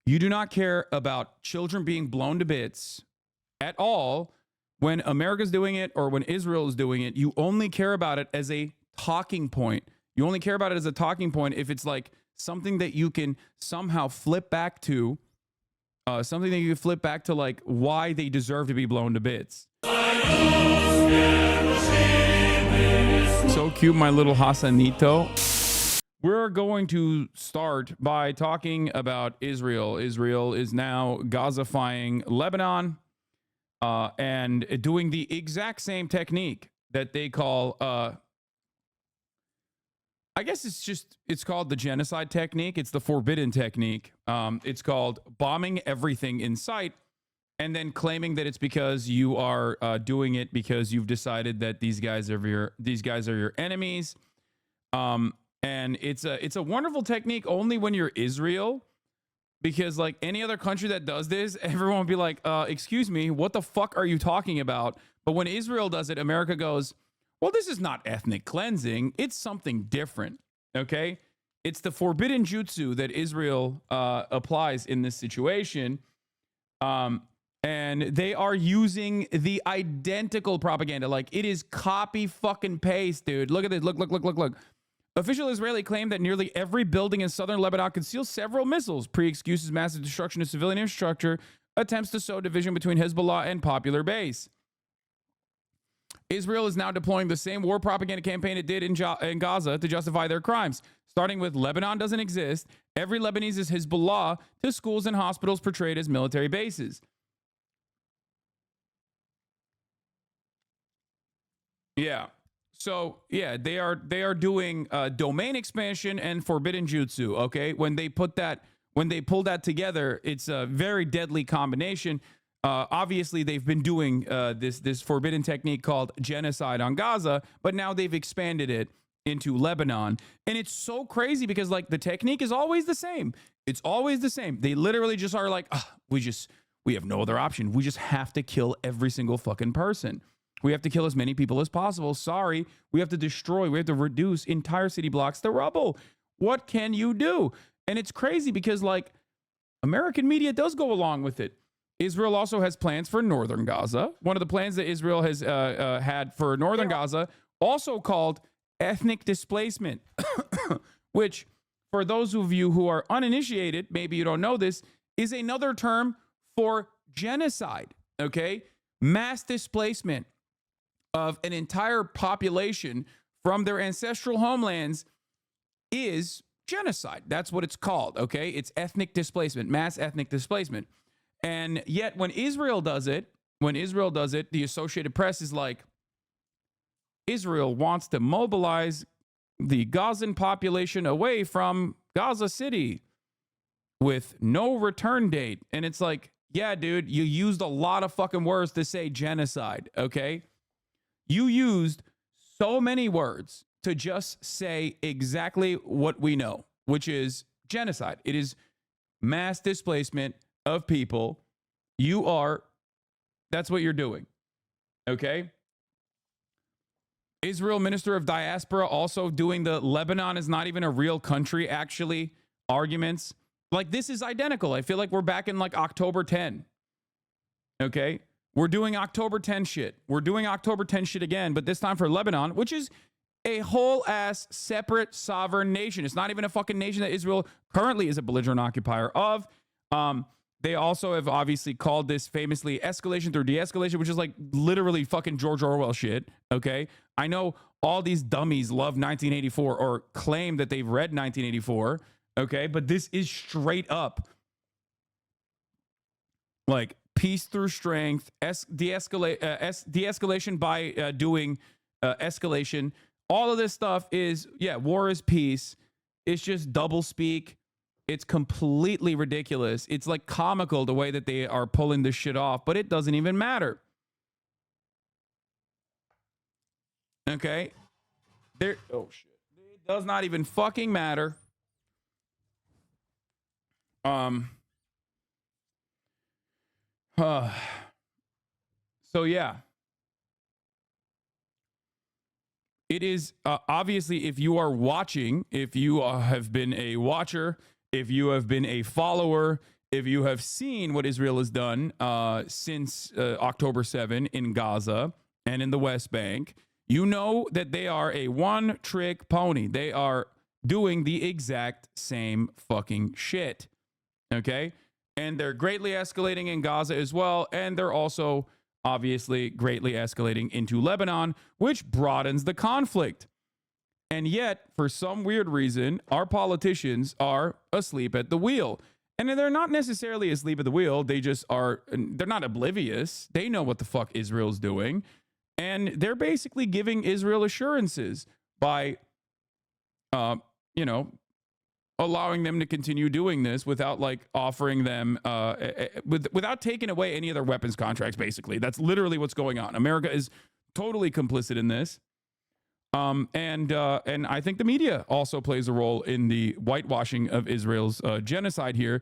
You do not care about children being blown to bits at all when America's doing it or when Israel is doing it. You only care about it as a talking point. You only care about it as a talking point if it's like something that you can somehow flip back to, something that you can flip back to, like why they deserve to be blown to bits. So cute, my little Hasanito. We're going to start by talking about Israel. Israel is now Gazifying Lebanon and doing the exact same technique that they call, I guess it's called the genocide technique. It's the forbidden technique. It's called bombing everything in sight and then claiming that it's because you are doing it because you've decided that these guys are your enemies. And it's a wonderful technique only when you're Israel, because like any other country that does this, everyone will be like, excuse me, what the fuck are you talking about? But when Israel does it, America goes, well, this is not ethnic cleansing. It's something different. Okay. It's the forbidden jutsu that Israel applies in this situation. And they are using the identical propaganda. Like it is copy fucking paste, dude. Look at this. Look. Official Israeli claimed that nearly every building in southern Lebanon conceals several missiles. Pre-excuses massive destruction of civilian infrastructure, attempts to sow division between Hezbollah and popular base. Israel is now deploying the same war propaganda campaign it did in Gaza to justify their crimes. Starting with Lebanon doesn't exist, every Lebanese is Hezbollah, to schools and hospitals portrayed as military bases. Yeah. So yeah, they are doing domain expansion and forbidden jutsu. Okay, when they pull that together, it's a very deadly combination. Obviously, they've been doing this forbidden technique called genocide on Gaza, but now they've expanded it into Lebanon, and it's so crazy because like the technique is always the same. It's always the same. They literally just are like, we have no other option. We just have to kill every single fucking person. We have to kill as many people as possible. Sorry, we have to destroy, we have to reduce entire city blocks to rubble. What can you do? And it's crazy because like American media does go along with it. Israel also has plans for northern Gaza. One of the plans that Israel has had for northern Gaza, also called ethnic displacement, which for those of you who are uninitiated, maybe you don't know this, is another term for genocide, okay? Mass displacement of an entire population from their ancestral homelands is genocide. That's what it's called, okay? It's ethnic displacement, mass ethnic displacement. And yet when Israel does it, the Associated Press is like, Israel wants to mobilize the Gazan population away from Gaza City with no return date. And it's like, yeah, dude, you used a lot of fucking words to say genocide, okay? You used so many words to just say exactly what we know, which is genocide. It is mass displacement of people. That's what you're doing, okay? Israel Minister of Diaspora also doing the Lebanon is not even a real country, actually, arguments. Like, this is identical. I feel like we're back in like October 10. Okay? We're doing October 10 shit. We're doing October 10 shit again, but this time for Lebanon, which is a whole ass separate sovereign nation. It's not even a fucking nation that Israel currently is a belligerent occupier of. They also have obviously called this famously escalation through de-escalation, which is like literally fucking George Orwell shit. Okay? I know all these dummies love 1984 or claim that they've read 1984. Okay? But this is straight up like peace through strength, de-escalation by doing escalation. All of this stuff is, yeah, war is peace. It's just double speak. It's completely ridiculous. It's like comical the way that they are pulling this shit off, but it doesn't even matter. Okay? Oh shit. It does not even fucking matter. So yeah. It is obviously, if you are watching, if you have been a watcher, if you have been a follower, if you have seen what Israel has done since October 7 in Gaza and in the West Bank, you know that they are a one-trick pony. They are doing the exact same fucking shit. Okay? And they're greatly escalating in Gaza as well. And they're also obviously greatly escalating into Lebanon, which broadens the conflict. And yet, for some weird reason, our politicians are asleep at the wheel. And they're not necessarily asleep at the wheel. They just are, they're not oblivious. They know what the fuck Israel's doing. And they're basically giving Israel assurances by, allowing them to continue doing this without like offering them, without taking away any of their weapons contracts, basically. That's literally what's going on. America is totally complicit in this. And I think the media also plays a role in the whitewashing of Israel's genocide here.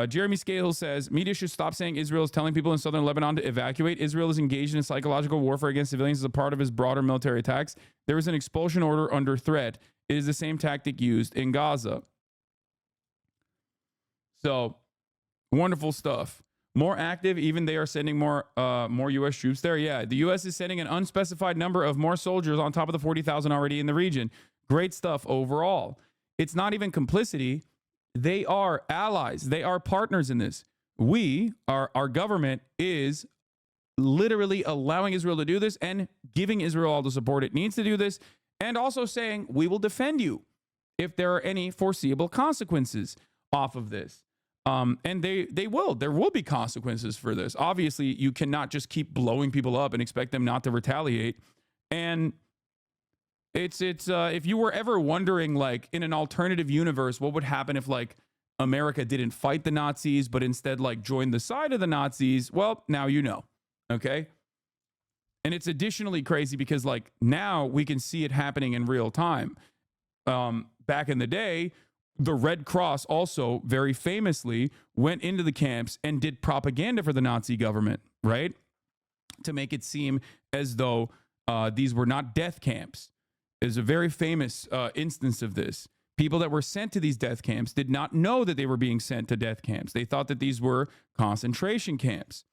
Jeremy Scahill says, media should stop saying Israel is telling people in southern Lebanon to evacuate. Israel is engaged in psychological warfare against civilians as a part of his broader military attacks. There is an expulsion order under threat. It is the same tactic used in Gaza. So, wonderful stuff. More active, even they are sending more U.S. troops there. Yeah, the U.S. is sending an unspecified number of more soldiers on top of the 40,000 already in the region. Great stuff overall. It's not even complicity. They are allies. They are partners in this. Our government is literally allowing Israel to do this and giving Israel all the support it needs to do this, and also saying, we will defend you if there are any foreseeable consequences off of this. And there will be consequences for this. Obviously, you cannot just keep blowing people up and expect them not to retaliate. And it's if you were ever wondering, like, in an alternative universe, what would happen if, like, America didn't fight the Nazis, but instead, like, joined the side of the Nazis? Well, now you know, okay? And it's additionally crazy because, like, now we can see it happening in real time. Back in the day, the Red Cross also very famously went into the camps and did propaganda for the Nazi government, right? To make it seem as though these were not death camps. There's a very famous instance of this. People that were sent to these death camps did not know that they were being sent to death camps. They thought that these were concentration camps.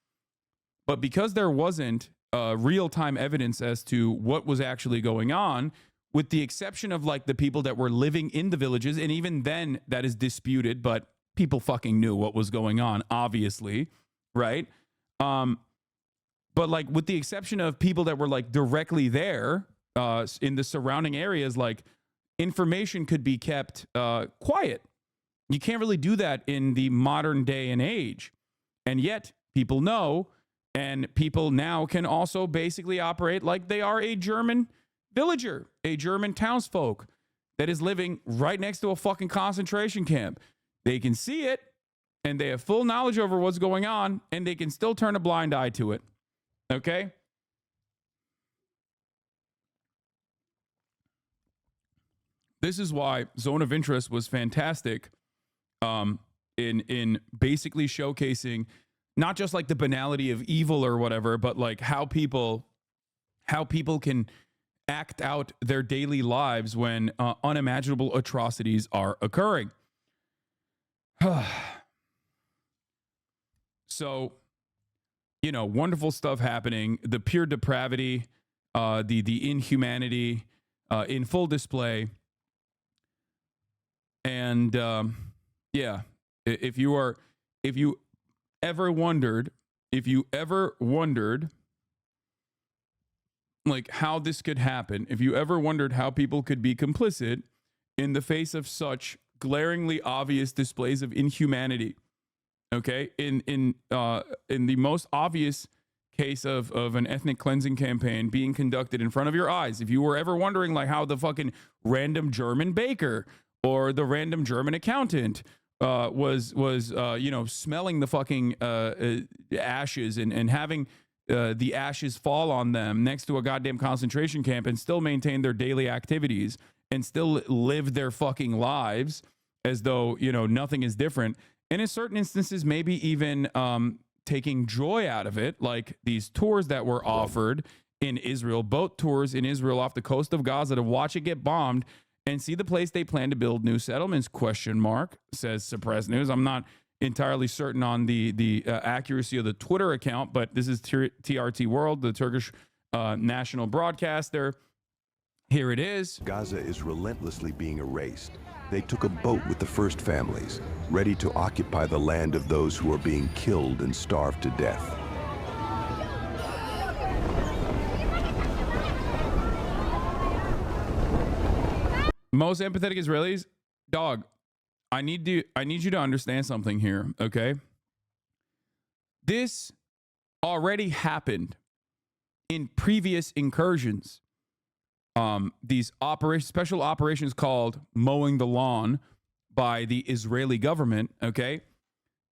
But because there wasn't real-time evidence as to what was actually going on, with the exception of like the people that were living in the villages, and even then that is disputed, but people fucking knew what was going on, obviously, right? But like with the exception of people that were like directly there in the surrounding areas, like information could be kept quiet. You can't really do that in the modern day and age. And yet people know, and people now can also basically operate like they are a German villager, a German townsfolk that is living right next to a fucking concentration camp. They can see it, and they have full knowledge over what's going on, and they can still turn a blind eye to it. Okay? This is why Zone of Interest was fantastic in basically showcasing not just like the banality of evil or whatever, but like how people can act out their daily lives when unimaginable atrocities are occurring. So, you know, wonderful stuff happening. The pure depravity, the inhumanity in full display. And yeah, if you ever wondered like how this could happen, if you ever wondered how people could be complicit in the face of such glaringly obvious displays of inhumanity, okay, in the most obvious case of an ethnic cleansing campaign being conducted in front of your eyes, if you were ever wondering like how the fucking random German baker or the random German accountant was smelling the fucking ashes and having the ashes fall on them next to a goddamn concentration camp and still maintain their daily activities and still live their fucking lives as though, you know, nothing is different. And in certain instances, maybe even taking joy out of it, like these tours that were offered in Israel, boat tours in Israel off the coast of Gaza to watch it get bombed and see the place they plan to build new settlements, ? Says Suppressed News. I'm not entirely certain on the accuracy of the Twitter account, but this is TRT World, the Turkish national broadcaster. Here it is. Gaza is relentlessly being erased. They took a boat with the first families, ready to occupy the land of those who are being killed and starved to death. Most empathetic Israelis, dog, I need you to understand something here, okay? This already happened in previous incursions. These special operations called mowing the lawn by the Israeli government, okay?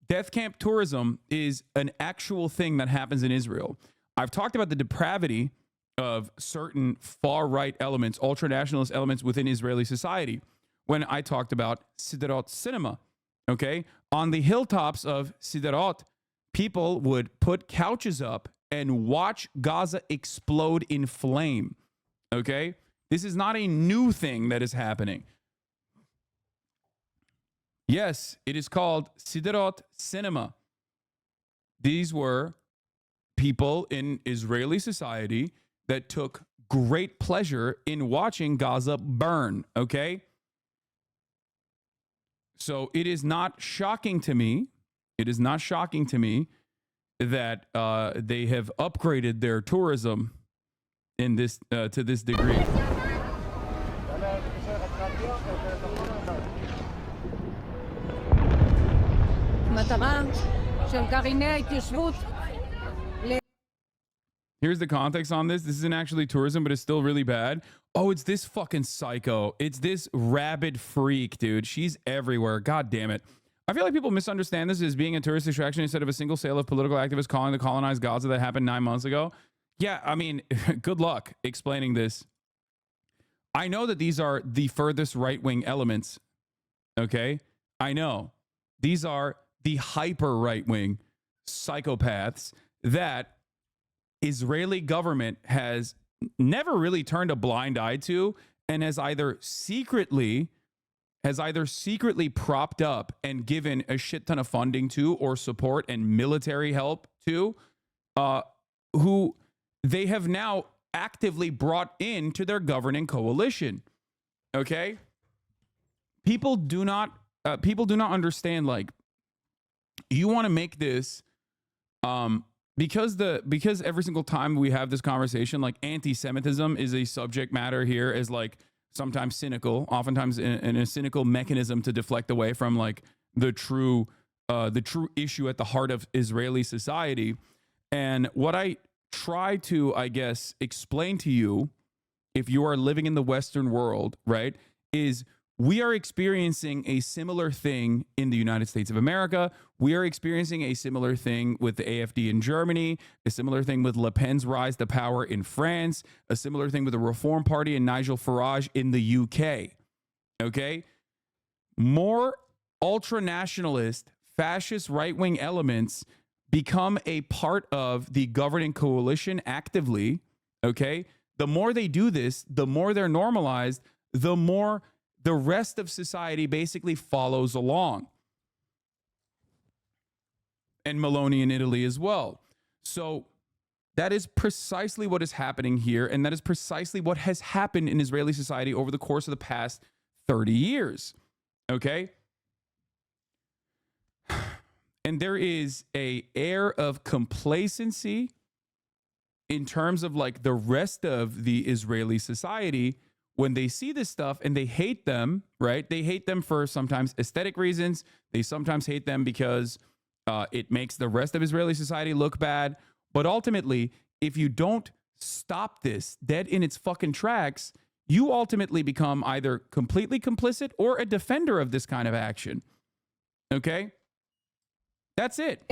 Death camp tourism is an actual thing that happens in Israel. I've talked about the depravity of certain far-right elements, ultra-nationalist elements within Israeli society when I talked about Siderot cinema, okay? On the hilltops of Siderot, people would put couches up and watch Gaza explode in flame. Okay? This is not a new thing that is happening. Yes, it is called Siderot cinema. These were people in Israeli society that took great pleasure in watching Gaza burn, okay? So it is not shocking to me. It is not shocking to me that they have upgraded their tourism in this to this degree. Here's the context on this. This isn't actually tourism, but it's still really bad. Oh, it's this fucking psycho. It's this rabid freak, dude. She's everywhere. God damn it. I feel like people misunderstand this as being a tourist attraction instead of a single sale of political activists calling to colonize Gaza that happened 9 months ago. Yeah, I mean, good luck explaining this. I know that these are the furthest right-wing elements, okay? I know. These are the hyper right-wing psychopaths that Israeli government has never really turned a blind eye to and has either secretly propped up and given a shit ton of funding to or support and military help to, who they have now actively brought into their governing coalition. Okay? People do not understand, like, you want to make this because every single time we have this conversation, like, anti-Semitism is a subject matter here, is like sometimes cynical, oftentimes in a cynical mechanism to deflect away from like the true issue at the heart of Israeli society. And what I try to, I guess, explain to you, if you are living in the Western world, right, is we are experiencing a similar thing in the United States of America. We are experiencing a similar thing with the AfD in Germany, a similar thing with Le Pen's rise to power in France, a similar thing with the Reform Party and Nigel Farage in the UK. Okay? More ultra-nationalist, fascist right-wing elements become a part of the governing coalition actively. Okay? The more they do this, the more they're normalized, the more the rest of society basically follows along. And Maloney in Italy as well. So that is precisely what is happening here. And that is precisely what has happened in Israeli society over the course of the past 30 years. Okay? And there is an air of complacency in terms of like the rest of the Israeli society when they see this stuff and they hate them, right? They hate them for sometimes aesthetic reasons. They sometimes hate them because it makes the rest of Israeli society look bad. But ultimately, if you don't stop this dead in its fucking tracks, you ultimately become either completely complicit or a defender of this kind of action. Okay? That's it.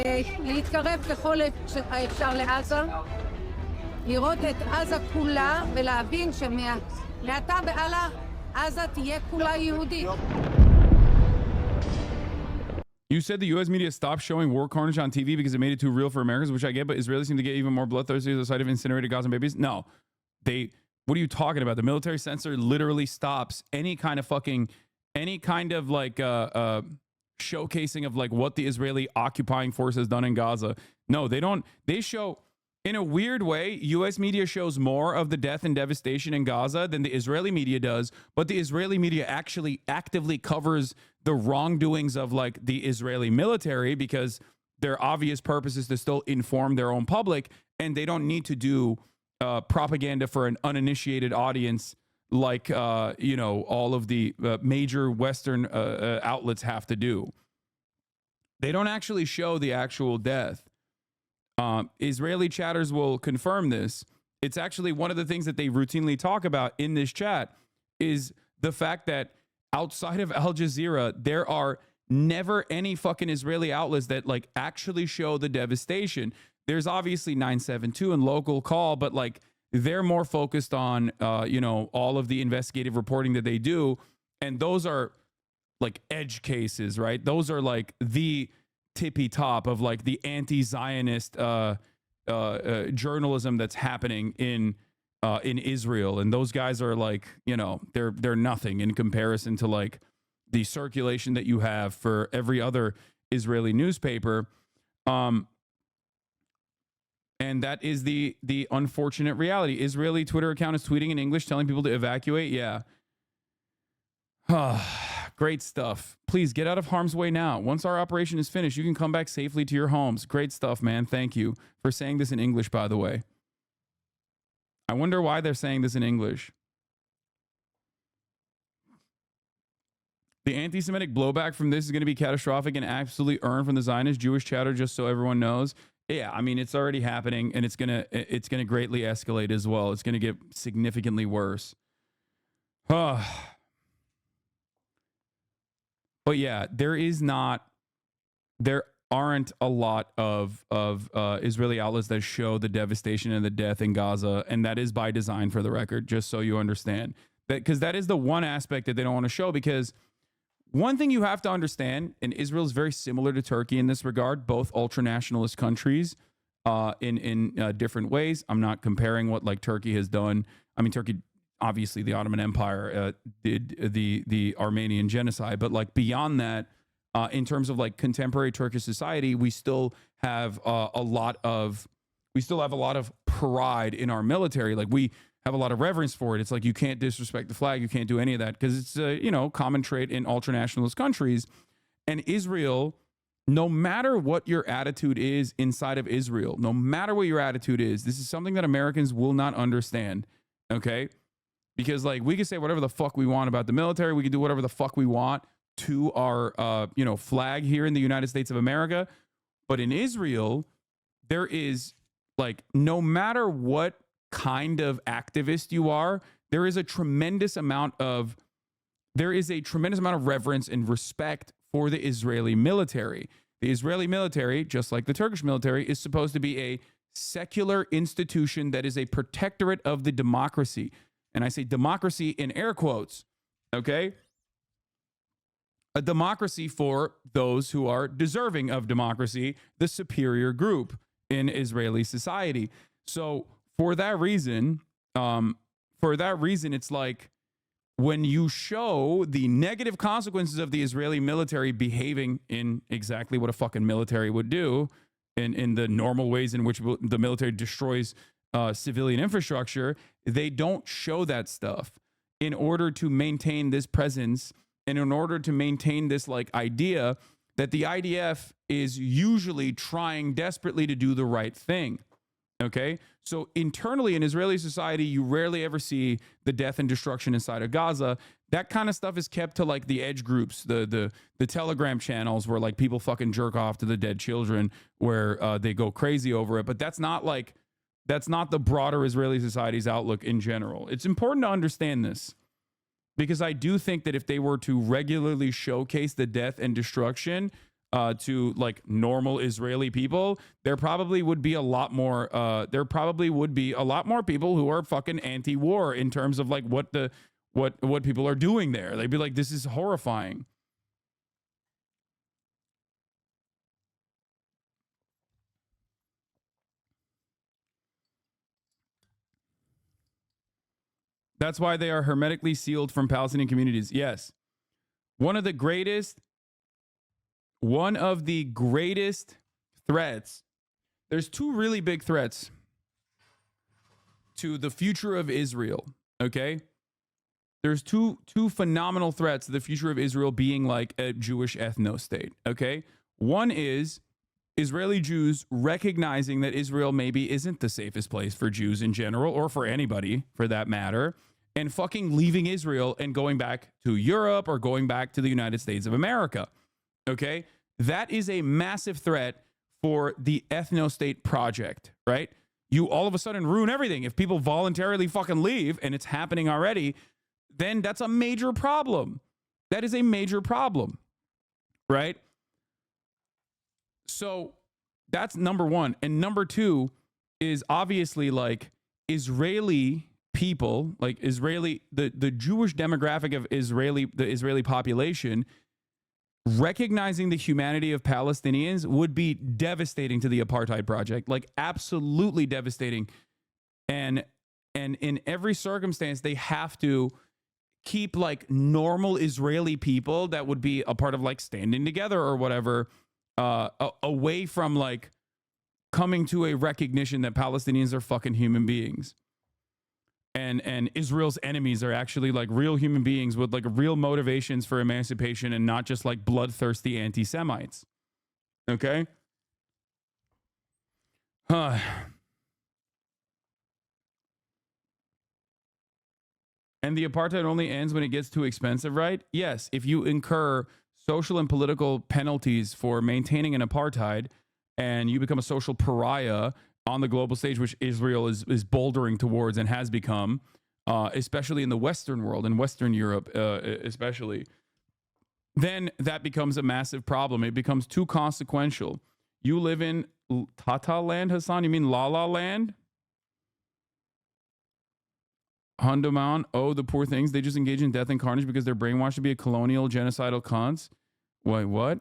לראות את עזה כולה ולהבין שמעתה והלאה עזה תהיה כולה יהודית. You said the U.S. media stopped showing war carnage on TV because it made it too real for Americans, which I get, but Israelis seem to get even more bloodthirsty at the sight of incinerated Gaza babies. No, what are you talking about? The military censor literally stops any kind of like showcasing of like what the Israeli occupying force has done in Gaza. No, they don't. They show, in a weird way, U.S. media shows more of the death and devastation in Gaza than the Israeli media does, but the Israeli media actually actively covers the wrongdoings of like the Israeli military because their obvious purpose is to still inform their own public, and they don't need to do propaganda for an uninitiated audience like all of the major Western outlets have to do. They don't actually show the actual death. Israeli chatters will confirm this. It's actually one of the things that they routinely talk about in this chat is the fact that outside of Al Jazeera, there are never any fucking Israeli outlets that like actually show the devastation. There's obviously 972 and Local Call, but like they're more focused on all of the investigative reporting that they do, and those are like edge cases, right? Those are like the tippy top of like the anti-Zionist journalism that's happening in Israel, and those guys are like, they're nothing in comparison to like the circulation that you have for every other Israeli newspaper. And that is the unfortunate reality. Israeli Twitter account is tweeting in English, telling people to evacuate. Yeah. Great stuff. Please get out of harm's way now. Once our operation is finished, you can come back safely to your homes. Great stuff, man. Thank you for saying this in English, by the way. I wonder why they're saying this in English. The anti-Semitic blowback from this is going to be catastrophic and absolutely earned from the Zionist Jewish chatter, just so everyone knows. Yeah, I mean, it's already happening, and it's gonna greatly escalate as well. It's gonna get significantly worse. But yeah, there aren't a lot of Israeli outlets that show the devastation and the death in Gaza, and that is by design, for the record, just so you understand. Because that is the one aspect that they don't want to show, because one thing you have to understand, and Israel is very similar to Turkey in this regard, both ultra-nationalist countries in different ways. I'm not comparing what like Turkey has done. I mean, Turkey, obviously the Ottoman Empire did the Armenian genocide, but like beyond that, in terms of like contemporary Turkish society, we still have a lot of pride in our military. Like we have a lot of reverence for it. It's like you can't disrespect the flag. You can't do any of that because it's a common trait in ultra-nationalist countries. And Israel, no matter what your attitude is inside of Israel, no matter what your attitude is, this is something that Americans will not understand, okay? Because like we can say whatever the fuck we want about the military. We can do whatever the fuck we want to our flag here in the United States of America. But in Israel, there is like, no matter what kind of activist you are, there is a tremendous amount of reverence and respect for the Israeli military. The Israeli military, just like the Turkish military, is supposed to be a secular institution that is a protectorate of the democracy. And I say democracy in air quotes, okay? A democracy for those who are deserving of democracy, the superior group in Israeli society. So for that reason, it's like when you show the negative consequences of the Israeli military behaving in exactly what a fucking military would do, in the normal ways in which the military destroys civilian infrastructure, they don't show that stuff in order to maintain this presence and in order to maintain this like idea that the IDF is usually trying desperately to do the right thing. Okay, so internally in Israeli society, you rarely ever see the death and destruction inside of Gaza. That kind of stuff is kept to like the edge groups, the Telegram channels where like people fucking jerk off to the dead children, where they go crazy over it. But that's not the broader Israeli society's outlook in general. It's important to understand this, because I do think that if they were to regularly showcase the death and destruction to like normal Israeli people, there probably would be a lot more people who are fucking anti-war in terms of like what people are doing there. They'd be like, this is horrifying. That's why they are hermetically sealed from Palestinian communities. Yes. One of the greatest one of the greatest threats. There's two really big threats to the future of Israel. Okay, there's two phenomenal threats to the future of Israel being like a Jewish ethno state. Okay, one is Israeli Jews recognizing that Israel maybe isn't the safest place for Jews in general, or for anybody for that matter, and fucking leaving Israel and going back to Europe or going back to the United States of America. Okay, that is a massive threat for the ethno-state project, right? You all of a sudden ruin everything. If people voluntarily fucking leave, and it's happening already, then that's a major problem. That is a major problem, right? So that's number one. And number two is obviously like Israeli people, like the Jewish demographic of the Israeli population, recognizing the humanity of Palestinians would be devastating to the apartheid project, like absolutely devastating. And in every circumstance, they have to keep like normal Israeli people that would be a part of like standing together or whatever, away from like coming to a recognition that Palestinians are fucking human beings. And Israel's enemies are actually like real human beings with like real motivations for emancipation and not just like bloodthirsty anti-Semites. Okay? And the apartheid only ends when it gets too expensive, right? Yes, if you incur social and political penalties for maintaining an apartheid and you become a social pariah on the global stage, which Israel is bouldering towards and has become, especially in the Western world, in Western Europe especially, then that becomes a massive problem. It becomes too consequential. You live in Tata land, Hassan? You mean La La land? Hundaman, oh, the poor things. They just engage in death and carnage because they're brainwashed to be a colonial, genocidal cunts. Wait, what?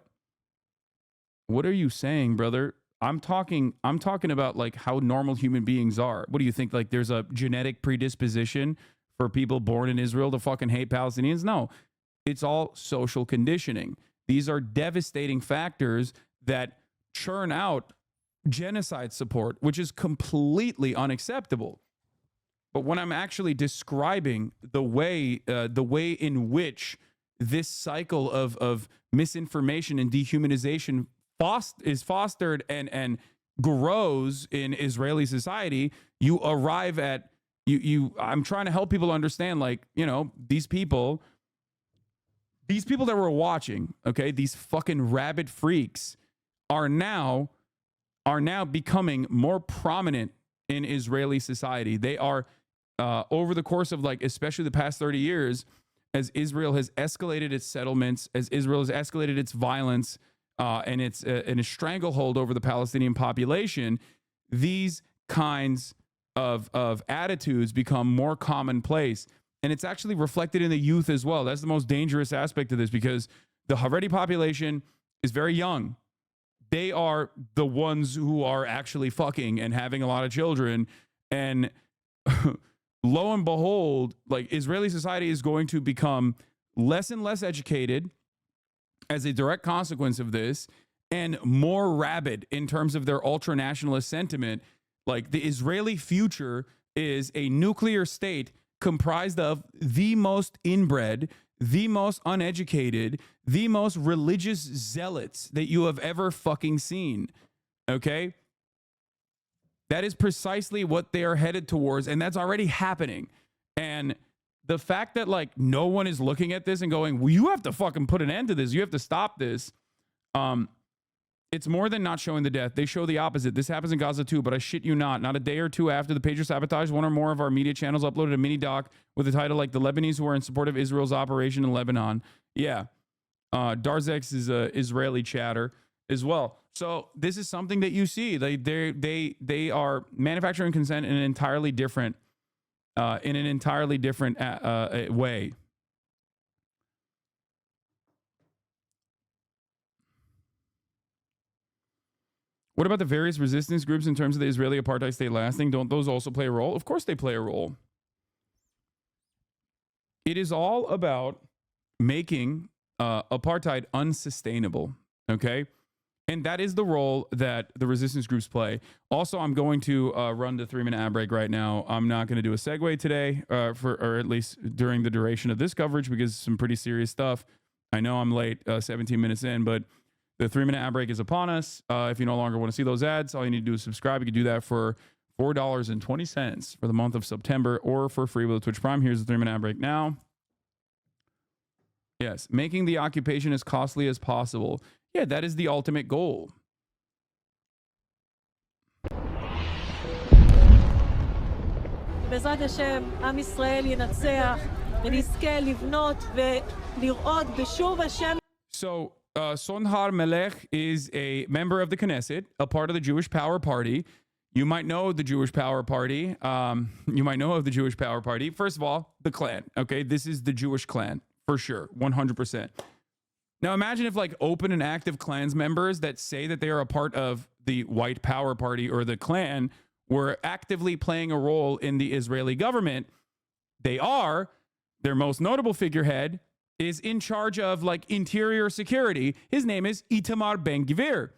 What are you saying, brother? I'm talking about like how normal human beings are. What do you think? Like there's a genetic predisposition for people born in Israel to fucking hate Palestinians? No, it's all social conditioning. These are devastating factors that churn out genocide support, which is completely unacceptable. But when I'm actually describing the way in which this cycle of misinformation and dehumanization is fostered and grows in Israeli society, you arrive at I'm trying to help people understand, like, you know, these people that we're watching, okay, these fucking rabid freaks are now becoming more prominent in Israeli society. They are over the course of like especially the past 30 years, as Israel has escalated its settlements, as Israel has escalated its violence, and its in a stranglehold over the Palestinian population, these kinds of attitudes become more commonplace. And it's actually reflected in the youth as well. That's the most dangerous aspect of this, because the Haredi population is very young. They are the ones who are actually fucking and having a lot of children. And lo and behold, like Israeli society is going to become less and less educated as a direct consequence of this, and more rabid in terms of their ultra-nationalist sentiment. Like the Israeli future is a nuclear state comprised of the most inbred, the most uneducated, the most religious zealots that you have ever fucking seen. Okay? That is precisely what they are headed towards, and that's already happening. And the fact that like no one is looking at this and going, well, you have to fucking put an end to this. You have to stop this. It's more than not showing the death. They show the opposite. This happens in Gaza too, but I shit you not a day or two after the pager sabotage, one or more of our media channels uploaded a mini doc with the title like "The Lebanese Who Are in Support of Israel's Operation in Lebanon." Yeah. Darzex is Israeli chatter as well. So this is something that you see. They are manufacturing consent in an entirely different way. What about the various resistance groups in terms of the Israeli apartheid state lasting? Don't those also play a role? Of course they play a role. It is all about making apartheid unsustainable. Okay. And that is the role that the resistance groups play. Also, I'm going to run the 3-minute ad break right now. I'm not going to do a segue today, or at least during the duration of this coverage, because it's some pretty serious stuff. I know I'm late, 17 minutes in, but the 3-minute ad break is upon us. If you no longer want to see those ads, all you need to do is subscribe. You can do that for $4.20 for the month of September, or for free with Twitch Prime. Here's the 3-minute ad break now. Yes, making the occupation as costly as possible. Yeah, that is the ultimate goal. בעזרת השם, עם ישראל ינצח, ונזכה לבנות ולראות בשוב השם. So, Sonhar Melech is a member of the Knesset, a part of the Jewish Power Party. You might know the Jewish Power Party. You might know of the Jewish Power Party. First of all, the clan. Okay, this is the Jewish clan for sure, 100%. Now imagine if like open and active clans members that say that they are a part of the White Power Party or the clan were actively playing a role in the Israeli government. They are. Their most notable figurehead is in charge of like interior security. His name is Itamar Ben-Gvir,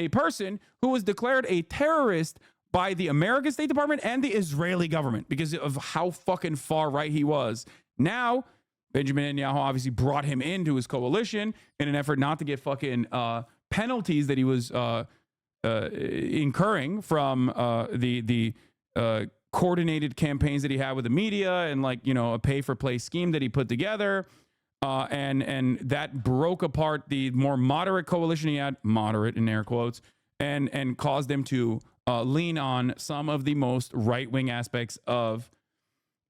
a person who was declared a terrorist by the American State Department and the Israeli government because of how fucking far right he was. Now, Benjamin Netanyahu obviously brought him into his coalition in an effort not to get fucking penalties that he was incurring from the coordinated campaigns that he had with the media and like, you know, a pay-for-play scheme that he put together. And that broke apart the more moderate coalition he had, moderate in air quotes, and caused them to lean on some of the most right-wing aspects of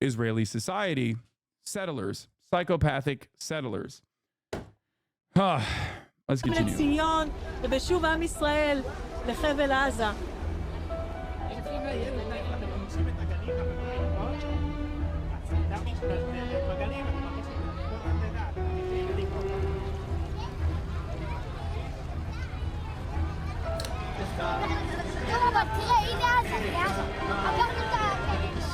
Israeli society, settlers. Psychopathic settlers. Let's continue. לציון ובשוב עם ישראל לחבל עזה. תראה, הנה עזה, עברנו את הכביש.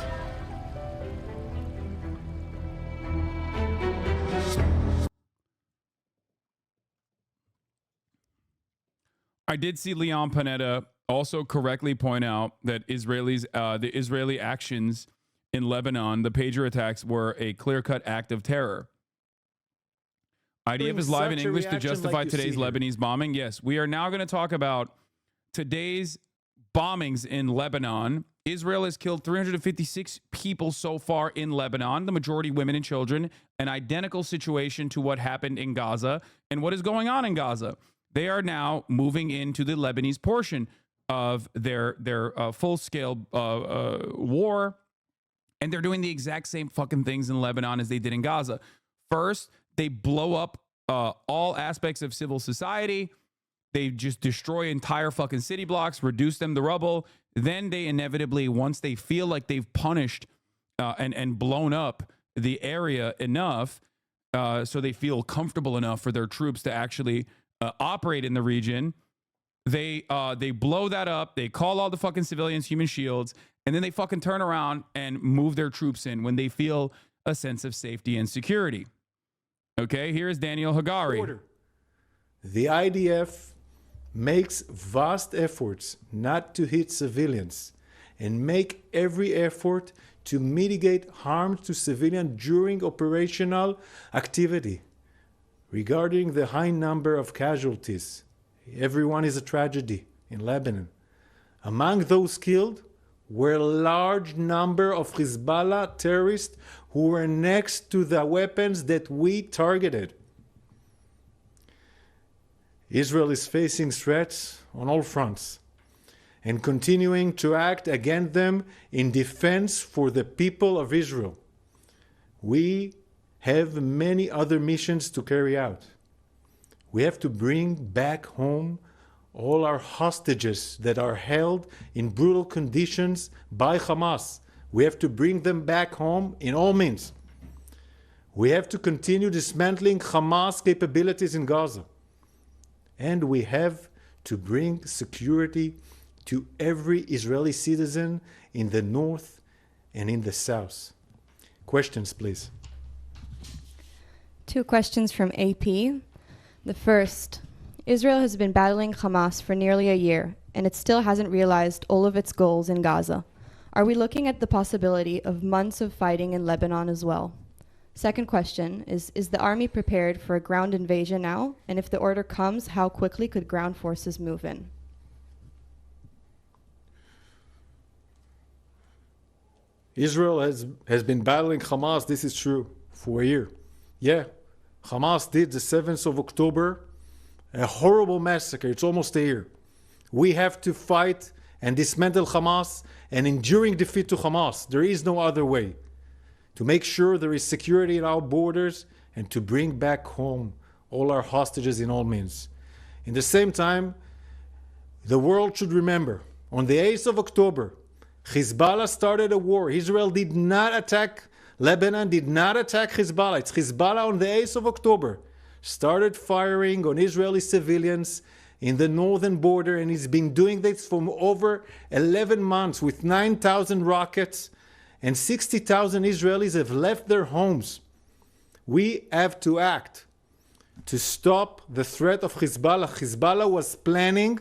I did see Leon Panetta also correctly point out that the Israeli actions in Lebanon, the pager attacks, were a clear-cut act of terror. IDF is live in English to justify today's Lebanese bombing. Yes, we are now going to talk about today's bombings in Lebanon. Israel has killed 356 people so far in Lebanon, the majority women and children, an identical situation to what happened in Gaza. And what is going on in Gaza? They are now moving into the Lebanese portion of their full-scale war, and they're doing the exact same fucking things in Lebanon as they did in Gaza. First, they blow up all aspects of civil society. They just destroy entire fucking city blocks, reduce them to rubble. Then they inevitably, once they feel like they've punished and blown up the area enough, so they feel comfortable enough for their troops to actually operate in the region, they blow that up. They call all the fucking civilians human shields, and then they fucking turn around and move their troops in when they feel a sense of safety and security. Okay, here is Daniel Hagari. The IDF makes vast efforts not to hit civilians and make every effort to mitigate harm to civilians during operational activity. Regarding the high number of casualties, everyone is a tragedy in Lebanon. Among those killed were a large number of Hezbollah terrorists who were next to the weapons that we targeted. Israel is facing threats on all fronts and continuing to act against them in defense for the people of Israel. We have many other missions to carry out. We have to bring back home all our hostages that are held in brutal conditions by Hamas. We have to bring them back home in all means. We have to continue dismantling Hamas capabilities in Gaza. And we have to bring security to every Israeli citizen in the north and in the south. Questions, please. 2 questions from AP. The first, Israel has been battling Hamas for nearly a year, and it still hasn't realized all of its goals in Gaza. Are we looking at the possibility of months of fighting in Lebanon as well? Second question is the army prepared for a ground invasion now? And if the order comes, how quickly could ground forces move in? Israel has been battling Hamas, this is true, for a year. Yeah, Hamas did the 7th of October, a horrible massacre. It's almost a year. We have to fight and dismantle Hamas and enduring defeat to Hamas. There is no other way. To make sure there is security in our borders and to bring back home all our hostages in all means. In the same time, the world should remember, on the 8th of October, Hezbollah started a war. Israel did not attack Lebanon, did not attack Hezbollah. It's Hezbollah on the 8th of October started firing on Israeli civilians in the northern border, and he's been doing this for over 11 months with 9,000 rockets, and 60,000 Israelis have left their homes. We have to act to stop the threat of Hezbollah. Hezbollah was planning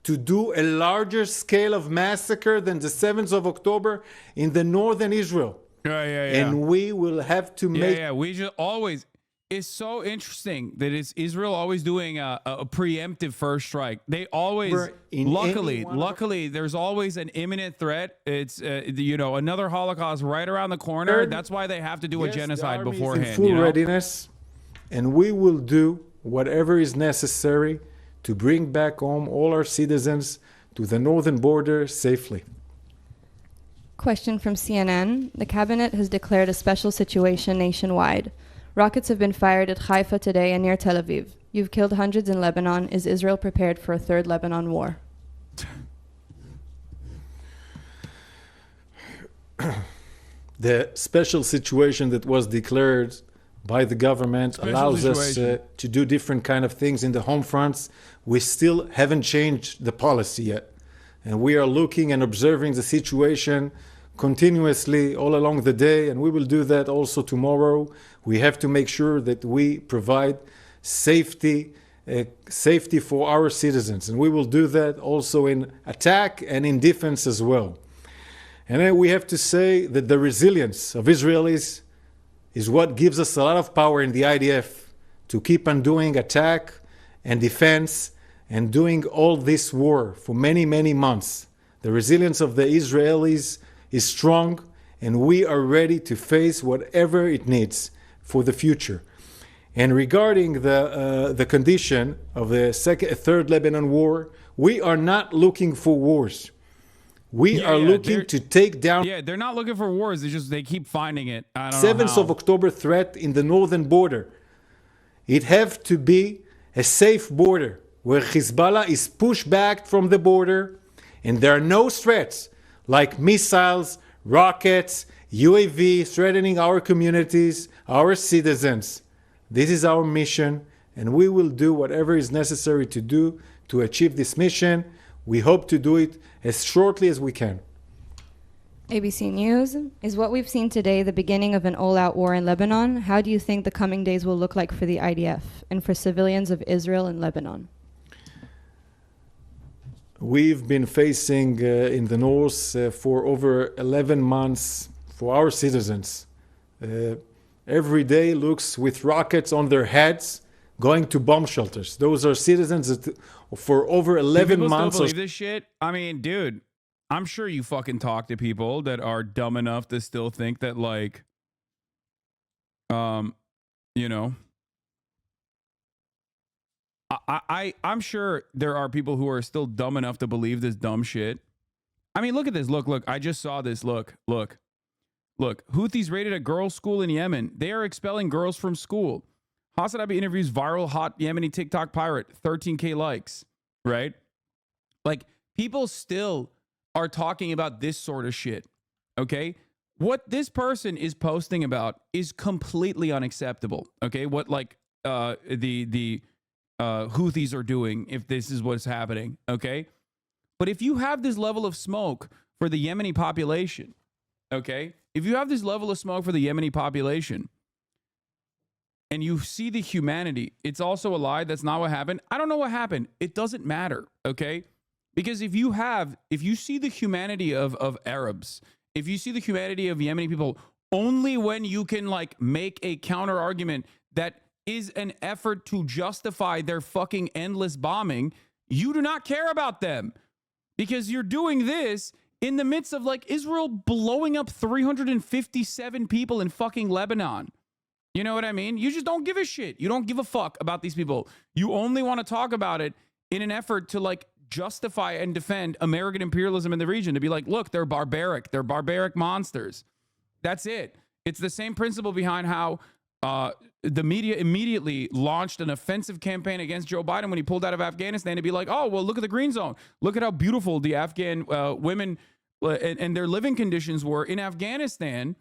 to do a larger scale of massacre than the 7th of October in the northern Israel. And we will have to make... we just always... It's so interesting that it's Israel always doing a preemptive first strike. They always, luckily, there's always an imminent threat. It's, another Holocaust right around the corner. That's why they have to do a genocide beforehand. In full readiness, and we will do whatever is necessary to bring back home all our citizens to the northern border safely. Question from CNN. The cabinet has declared a special situation nationwide. Rockets have been fired at Haifa today and near Tel Aviv. You've killed hundreds in Lebanon. Is Israel prepared for a third Lebanon war? The special situation that was declared by the government allows us to do different kind of things in the home fronts. We still haven't changed the policy yet. And we are looking and observing the situation continuously all along the day, and we will do that also tomorrow. We have to make sure that we provide safety for our citizens, and we will do that also in attack and in defense as well. And then we have to say that the resilience of Israelis is what gives us a lot of power in the IDF to keep on doing attack and defense and doing all this war for many, many months. The resilience of the Israelis is strong, and we are ready to face whatever it needs for the future. And regarding the condition of the third Lebanon war, we are not looking for wars. We are looking to take down... Yeah, they're not looking for wars. They keep finding it. I don't 7th know of October threat in the northern border. It have to be a safe border where Hezbollah is pushed back from the border and there are no threats like missiles, rockets, UAV threatening our communities, our citizens. This is our mission, and we will do whatever is necessary to do to achieve this mission. We hope to do it as shortly as we can. ABC News. Is what we've seen today the beginning of an all-out war in Lebanon? How do you think the coming days will look like for the IDF and for civilians of Israel and Lebanon? We've been facing in the north for over 11 months for our citizens. Every day looks with rockets on their heads going to bomb shelters. Those are citizens that for over 11 months. Still believe this shit? I mean, dude, I'm sure you fucking talk to people that are dumb enough to still think that, like, I'm sure there are people who are still dumb enough to believe this dumb shit. I mean, look at this. Look. I just saw this. Look. Houthis raided a girls' school in Yemen. They are expelling girls from school. Hasanabi interviews viral hot Yemeni TikTok pirate. 13K likes. Right? Like, people still are talking about this sort of shit. Okay? What this person is posting about is completely unacceptable. Okay? What, like, the Houthis are doing, if this is what's happening, okay? But if you have this level of smoke for the Yemeni population, okay? If you have this level of smoke for the Yemeni population, and you see the humanity, it's also a lie. That's not what happened. I don't know what happened. It doesn't matter, okay? Because if you see the humanity of Arabs, if you see the humanity of Yemeni people, only when you can like make a counter argument that is an effort to justify their fucking endless bombing, you do not care about them. Because you're doing this in the midst of like Israel blowing up 357 people in fucking Lebanon. You know what I mean? You just don't give a shit. You don't give a fuck about these people. You only want to talk about it in an effort to like justify and defend American imperialism in the region, to be like, look, they're barbaric. They're barbaric monsters. That's it. It's the same principle behind how the media immediately launched an offensive campaign against Joe Biden when he pulled out of Afghanistan, to be like, oh, well, look at the green zone. Look at how beautiful the Afghan women and their living conditions were in Afghanistan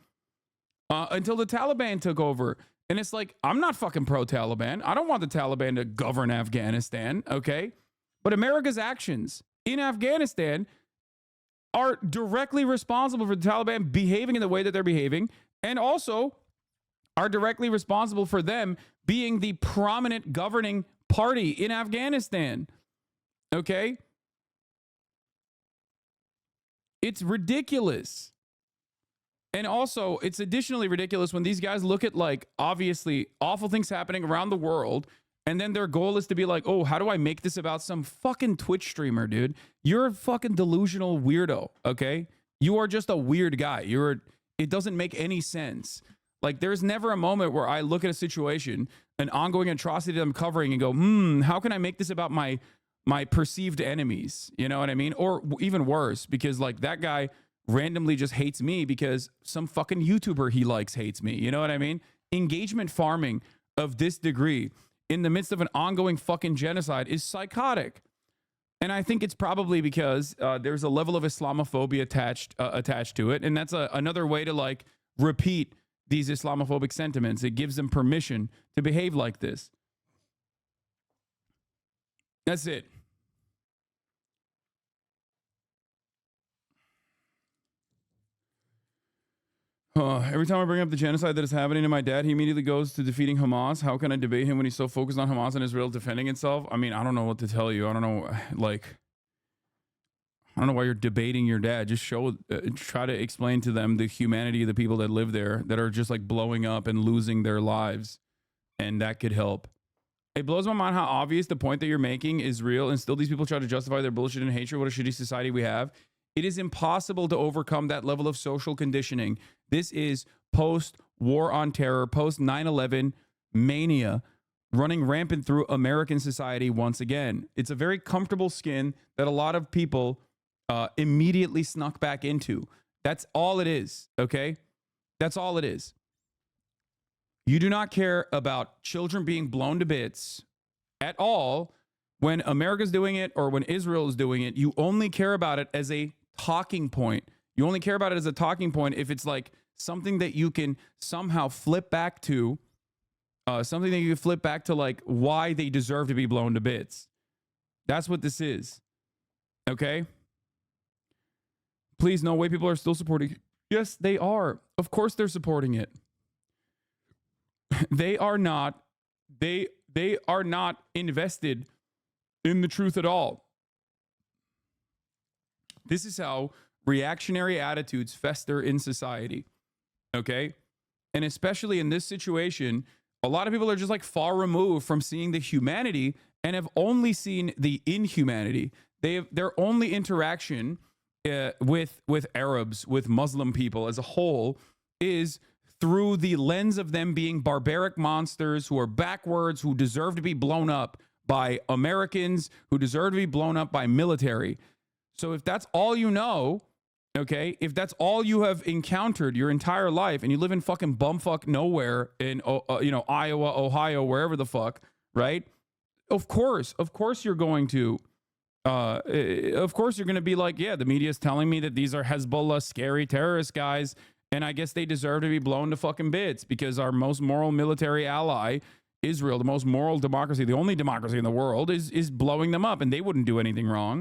until the Taliban took over. And it's like, I'm not fucking pro-Taliban. I don't want the Taliban to govern Afghanistan, okay? But America's actions in Afghanistan are directly responsible for the Taliban behaving in the way that they're behaving, and also are directly responsible for them being the prominent governing party in Afghanistan, okay? It's ridiculous. And also, it's additionally ridiculous when these guys look at, like, obviously awful things happening around the world, and then their goal is to be like, oh, how do I make this about some fucking Twitch streamer, dude? You're a fucking delusional weirdo, okay? You are just a weird guy. It doesn't make any sense. Like, there's never a moment where I look at a situation, an ongoing atrocity that I'm covering, and go, how can I make this about my perceived enemies? You know what I mean? Or even worse, because, like, that guy randomly just hates me because some fucking YouTuber he likes hates me. You know what I mean? Engagement farming of this degree in the midst of an ongoing fucking genocide is psychotic. And I think it's probably because there's a level of Islamophobia attached to it. And that's another way to, like, repeat these Islamophobic sentiments. It gives them permission to behave like this. That's it. Every time I bring up the genocide that is happening to my dad, he immediately goes to defeating Hamas. How can I debate him when he's so focused on Hamas and Israel defending itself? I mean, I don't know what to tell you. I don't know, like, I don't know why you're debating your dad. Just try to explain to them the humanity of the people that live there that are just like blowing up and losing their lives. And that could help. It blows my mind how obvious the point that you're making is real, and still these people try to justify their bullshit and hatred. What a shitty society we have. It is impossible to overcome that level of social conditioning. This is post-war on terror, post-9/11 mania running rampant through American society once again. It's a very comfortable skin that a lot of people immediately snuck back into. That's all it is, okay? That's all it is. You do not care about children being blown to bits at all when America's doing it or when Israel is doing it. You only care about it as a talking point. You only care about it as a talking point if it's like something that you can somehow flip back to, like why they deserve to be blown to bits. That's what this is. Okay? Please, no way people are still supporting it. Yes, they are. Of course they're supporting it. They are not invested in the truth at all. This is how reactionary attitudes fester in society. Okay? And especially in this situation, a lot of people are just like far removed from seeing the humanity and have only seen the inhumanity. Their only interaction with Arabs, with Muslim people as a whole, is through the lens of them being barbaric monsters who are backwards, who deserve to be blown up by Americans, who deserve to be blown up by military. So if that's all you know, okay, if that's all you have encountered your entire life, and you live in fucking bumfuck nowhere in Iowa, Ohio, wherever the fuck, right? Of course you're going to be like, yeah, the media is telling me that these are Hezbollah scary terrorist guys, and I guess they deserve to be blown to fucking bits because our most moral military ally, Israel, the most moral democracy, the only democracy in the world, is blowing them up, and they wouldn't do anything wrong.